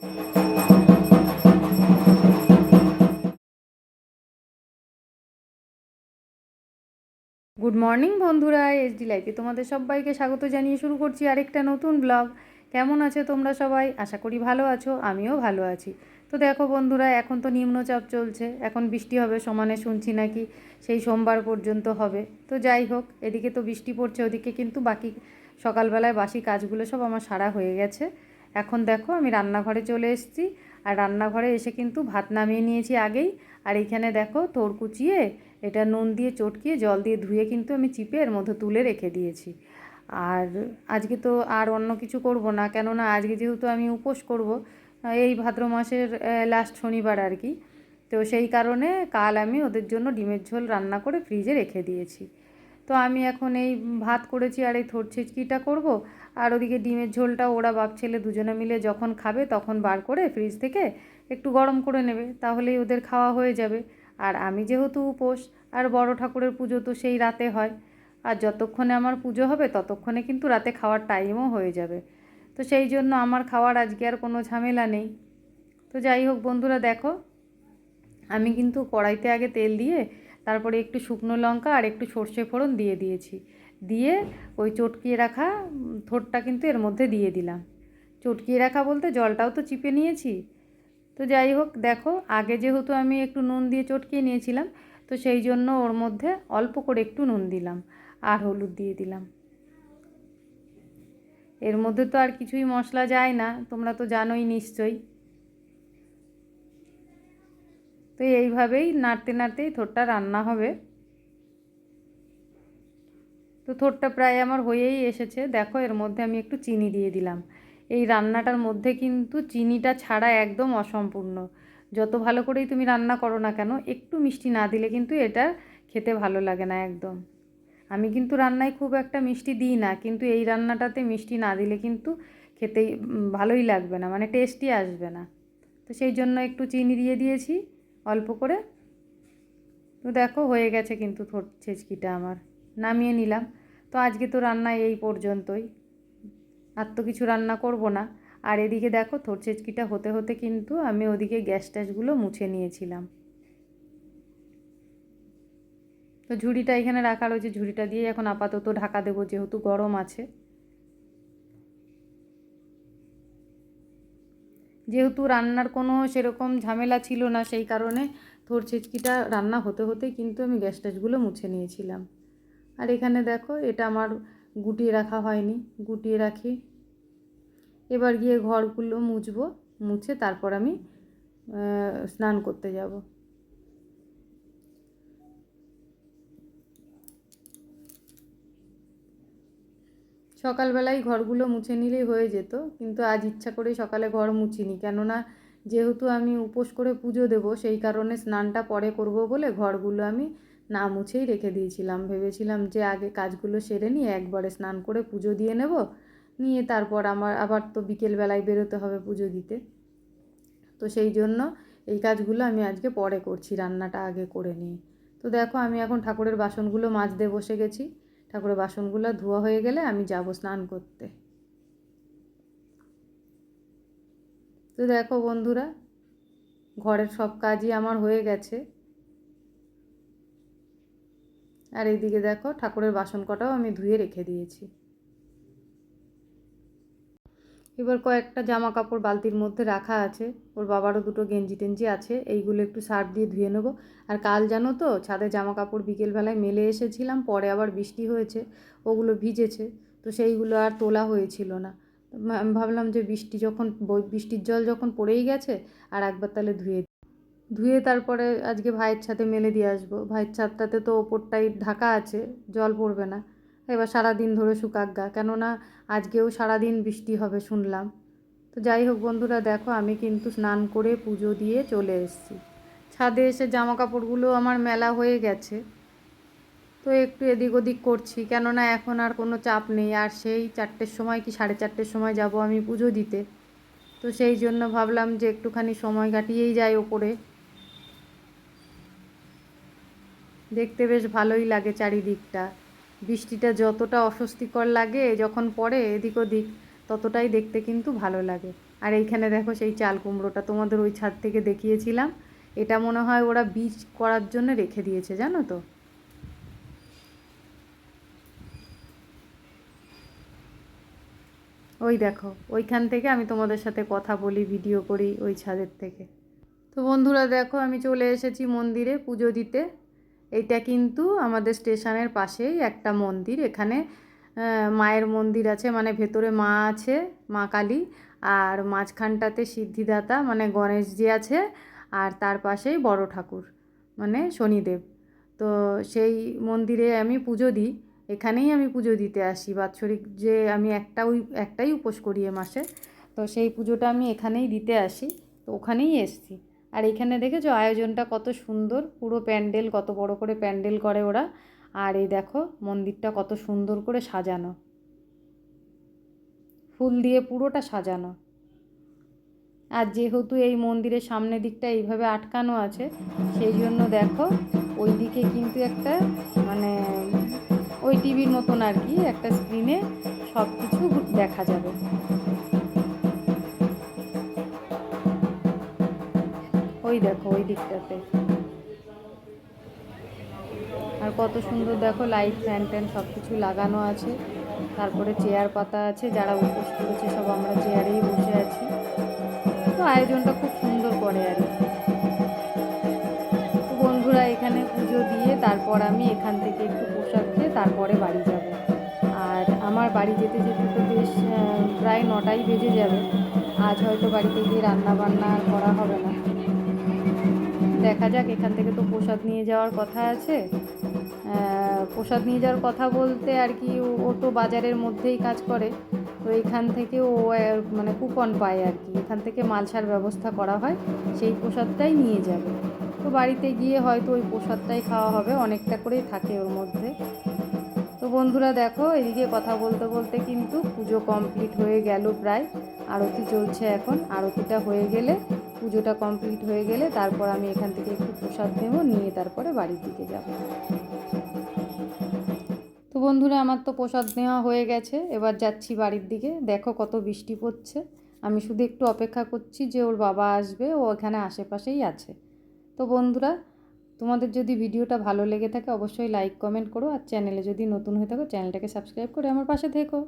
Good morning বন্ধুরা, SD লাইফে তোমাদের সবাইকে স্বাগত জানিয়ে শুরু করছি আরেকটা নতুন ব্লগ। কেমন আছো তোমরা সবাই? আশা করি ভালো আছো, আমিও ভালো আছি। তো দেখো বন্ধুরা, এখন তো নিম্নচাপ চলছে, এখন বৃষ্টি হবে সমানে শুনছি নাকি, সেই সোমবার পর্যন্ত হবে। তো যাই হোক, এদিকে তো বৃষ্টি পড়ছে, ওদিকে কিন্তু বাকি সকালবেলায় বাসি কাজগুলো সব আমার সারা হয়ে গেছে। এখন দেখো আমি রান্নাঘরে চলে এসেছি, আর রান্নাঘরে এসে কিন্তু ভাত নামিয়ে নিয়েছি আগেই। আর এইখানে দেখো তোর কুচিয়ে এটা নুন দিয়ে চটকিয়ে জল দিয়ে ধুয়ে কিন্তু আমি চিপে এর মধ্যে তুলে রেখে দিয়েছি। আর আজকে তো আর অন্য কিছু করব না, কেননা আজকে যেহেতু আমি উপোস করব, এই ভাদ্র মাসের লাস্ট শনিবার আর কি। তো সেই কারণে কাল আমি ওদের জন্য ডিমের ঝোল রান্না করে ফ্রিজে রেখে দিয়েছি। তো আমি এখন এই ভাত করেছি আর এই থোড় ছেঁচকিটা করব। আর ওদিকে ডিমের ঝোলটা ওরা বাপ ছেলে দুজনে মিলে যখন খাবে তখন বার করে ফ্রিজ থেকে একটু গরম করে নেবে, তাহলেই ওদের খাওয়া হয়ে যাবে। আর আমি যেহেতু উপোস, আর বড় ঠাকুরের পুজো তো সেই রাতে হয়, আর যতক্ষণে আমার পুজো হবে ততক্ষণে কিন্তু রাতে খাওয়ার টাইমও হয়ে যাবে। তো সেই জন্য আমার খাওয়ার আজকে আর কোনো ঝামেলা নেই। তো যাই হোক বন্ধুরা, দেখো আমি কিন্তু কড়াইতে আগে তেল দিয়ে তারপরে একটু শুকনো লঙ্কা আর একটু সর্ষে ফোড়ন দিয়ে দিয়েছি। দিয়ে ওই চটকিয়ে রাখা থোড়টা কিন্তু এর মধ্যে দিয়ে দিলাম। চটকিয়ে রাখা বলতে জলটাও তো চিপে নিয়েছি। তো যাই হোক, দেখো আগে যেহেতু আমি একটু নুন দিয়ে চটকিয়ে নিয়েছিলাম, তো সেই জন্য ওর মধ্যে অল্প করে একটু নুন দিলাম আর হলুদ দিয়ে দিলাম। এর মধ্যে তো আর কিছুই মশলা যায় না, তোমরা তো জানোই নিশ্চয়ই। তো এইভাবেই নাড়তে নাড়তেই থোড়টা রান্না হবে। তো থোড়টা প্রায় আমার হয়েই এসেছে, দেখো এর মধ্যে আমি একটু চিনি দিয়ে দিলাম। এই রান্নাটার মধ্যে কিন্তু চিনিটা ছাড়া একদম অসম্পূর্ণ। যত ভালো করেই তুমি রান্না করো না কেন, একটু মিষ্টি না দিলে কিন্তু এটা খেতে ভালো লাগে না একদম। আমি কিন্তু রান্নায় খুব একটা মিষ্টি দিই না, কিন্তু এই রান্নাটাতে মিষ্টি না দিলে কিন্তু খেতেই ভালোই লাগবে না, মানে টেস্টই আসবে না। তো সেই জন্য একটু চিনি দিয়ে দিয়েছি অল্প করে। তো দেখো হয়ে গেছে কিন্তু থোড় ছেচকিটা আমার, নামিয়ে নিলাম। তো আজকে তো রান্না এই পর্যন্তই, আর তো কিছু রান্না করব না। আর এদিকে দেখো থোড় ছেচকিটা হতে হতে কিন্তু আমি ওদিকে গ্যাস ট্যাসগুলো মুছে নিয়েছিলাম। তো ঝুড়িটা এখানে রাখা রয়েছে, ঝুড়িটা দিয়ে এখন আপাতত ঢাকা দেবো যেহেতু গরম আছে। যেহেতু রান্নার কোনো সেরকম ঝামেলা ছিল না, সেই কারণে থোড় ছেচকিটা রান্না হতে হতেই কিন্তু আমি গ্যাস ট্যাসগুলো মুছে নিয়েছিলাম। আর এখানে দেখো এটা আমার গুটিয়ে রাখা হয়নি, গুটিয়ে রাখি। এবার গিয়ে ঘরগুলো মুছবো, মুছে তারপর আমি স্নান করতে যাব। সকালবেলায় ঘরগুলো মুছে নিলেই হয়ে যেত, কিন্তু আজ ইচ্ছা করে সকালে ঘর মুছিনি, কেননা যেহেতু আমি উপোস করে পুজো দেব সেই কারণে স্নানটা পরে করব বলে ঘরগুলো আমি না মুছেই রেখে দিয়েছিলাম। ভেবেছিলাম যে আগে কাজগুলো সেরে নিয়ে একবারে স্নান করে পুজো দিয়ে নেব, নিয়ে তারপর আমার আবার তো বিকেলবেলায় বেরোতে হবে পুজো দিতে। তো সেই জন্য এই কাজগুলো আমি আজকে পরে করছি, রান্নাটা আগে করে নিয়ে। তো দেখো আমি এখন ঠাকুরের বাসনগুলো মাজতে বসে গেছি। ঠাকুরের বাসনগুলো ধোয়া হয়ে গেলে আমি যাব স্নান করতে। তো দেখো বন্ধুরা, ঘরের সব কাজই আমার হয়ে গেছে। আর এইদিকে দেখো ঠাকুরের বাসন কটাও আমি ধুয়ে রেখে দিয়েছি। এবার কয়েকটা জামা কাপড় বালতির মধ্যে রাখা আছে, ওর বাবারও দুটো গেঞ্জি টেঞ্জি আছে, এইগুলো একটু সার্ফ দিয়ে ধুয়ে নেবো। আর কাল জানো তো ছাদে জামা কাপড় বিকেলবেলায় মেলে এসেছিলাম, পরে আবার বৃষ্টি হয়েছে, ওগুলো ভিজেছে। তো সেইগুলো আর তোলা হয়েছিল না। আমি ভাবলাম যে বৃষ্টির জল যখন পড়েই গেছে, আর একবার তাহলে ধুয়ে তারপরে আজকে ভাইয়ের ছাদে মেলে দিয়ে আসবো। ভাইয়ের ছাদটাতে তো ওপরটাই ঢাকা আছে, জল পড়বে না। এবার সারাদিন ধরে শুকাক, কেননা আজকেও সারাদিন বৃষ্টি হবে শুনলাম। তো যাই হোক বন্ধুরা, দেখো আমি কিন্তু স্নান করে পুজো দিয়ে চলে এসেছি। ছাদে এসে জামা কাপড়গুলো আমার মেলা হয়ে গেছে। তো একটু এদিক ওদিক করছি, কেননা এখন আর কোনো চাপ নেই, আর সেই 4টের সময় কি 4:30 সময় যাব আমি পুজো দিতে। তো সেই জন্য ভাবলাম যে একটুখানি সময় কাটিয়েই যাই ওপরে। দেখতে বেশ ভালোই লাগে চারিদিকটা। বৃষ্টিটা যতটা অস্বস্তিকর লাগে যখন পড়ে এদিক ওদিক, ততটাই দেখতে কিন্তু ভালো লাগে। আর এইখানে দেখো সেই চাল কুমড়োটা তোমাদের ওই ছাদ থেকে দেখিয়েছিলাম, এটা মনে হয় ওরা বীজ করার জন্য রেখে দিয়েছে, জানো তো। ওই দেখো ওইখান থেকে আমি তোমাদের সাথে কথা বলি, ভিডিও করি ওই ছাদের থেকে। তো বন্ধুরা দেখো আমি চলে এসেছি মন্দিরে পুজো দিতে। এইটা কিন্তু আমাদের স্টেশনের পাশেই একটা মন্দির। এখানে মায়ের মন্দির আছে, মানে ভেতরে মা আছে, মা কালী, আর মাঝখানটাতে সিদ্ধিদাতা মানে গণেশজি আছে, আর তার পাশেই বড় ঠাকুর মানে শনিদেব। তো সেই মন্দিরে আমি পুজো দিই, এখানেই আমি পুজো দিতে আসি। বাৎসরিক যে আমি একটাই উপোস করি এ মাসে, তো সেই পুজোটা আমি এখানেই দিতে আসি, তো ওখানেই এসছি। আর এখানে দেখেছো আয়োজনটা কত সুন্দর, পুরো প্যান্ডেল, কত বড় করে প্যান্ডেল করে ওরা। আর এই দেখো মন্দিরটা কত সুন্দর করে সাজানো, ফুল দিয়ে পুরোটা সাজানো। আর যেহেতু এই মন্দিরের সামনের দিকটা এইভাবে আটকানো আছে, সেই জন্য দেখো ওই দিকে কিন্তু একটা মানে ওই টিভির মতন আর কি, একটা স্ক্রিনে সব কিছু দেখা যাবে। ওই দেখো ওই দিকটাতে, আর কত সুন্দর দেখো লাইট ফ্যান ট্যান সব কিছু লাগানো আছে। তারপরে চেয়ার পাতা আছে, যারা উপোস করেছে সব আমরা চেয়ারেই বসে আছি। তো আয়োজনটা খুব সুন্দর করে আর কি। তো বন্ধুরা এখানে পুজো দিয়ে তারপর আমি এখান থেকে একটু প্রসাদ খেয়ে তারপরে বাড়ি যাব। আর আমার বাড়ি যেতে যেতে তো বেশ প্রায় 9টাই বেজে যাবে। আজ হয়তো বাড়িতে গিয়ে রান্না বান্না আর করা হবে না, দেখা যাক। এখান থেকে তো প্রসাদ নিয়ে যাওয়ার কথা আছে। প্রসাদ নিয়ে যাওয়ার কথা বলতে আর কি, ও তো বাজারের মধ্যেই কাজ করে, তো এখান থেকে ও মানে কুপন পায় আর কি, এখান থেকে মালসার ব্যবস্থা করা হয়, সেই প্রসাদটাই নিয়ে যাবে। তো বাড়িতে গিয়ে হয়তো ওই প্রসাদটাই খাওয়া হবে, অনেকটা করেই থাকে ওর মধ্যে। তো বন্ধুরা দেখো এদিকে কথা বলতে বলতে কিন্তু পুজো কমপ্লিট হয়ে গেল প্রায়। আরতি চলছে এখন, আরতিটা হয়ে গেলে, পুজোটা কমপ্লিট হয়ে গেলে তারপর আমি এখান থেকে একটু প্রসাদ নেব, নিয়ে তারপরে বাড়ির দিকে যাব। তো বন্ধুরা আমার তো প্রসাদ নেওয়া হয়ে গেছে, এবার যাচ্ছি বাড়ির দিকে। দেখো কত বৃষ্টি পড়ছে, আমি শুধু একটু অপেক্ষা করছি যে ওর বাবা আসবে, ও এখানে আশেপাশেই আছে। তো বন্ধুরা তোমাদের যদি ভিডিওটা ভালো লেগে থাকে অবশ্যই লাইক কমেন্ট করো, আর চ্যানেলে যদি নতুন হয়ে থাকো চ্যানেলটাকে সাবস্ক্রাইব করে আমার পাশে থেকো।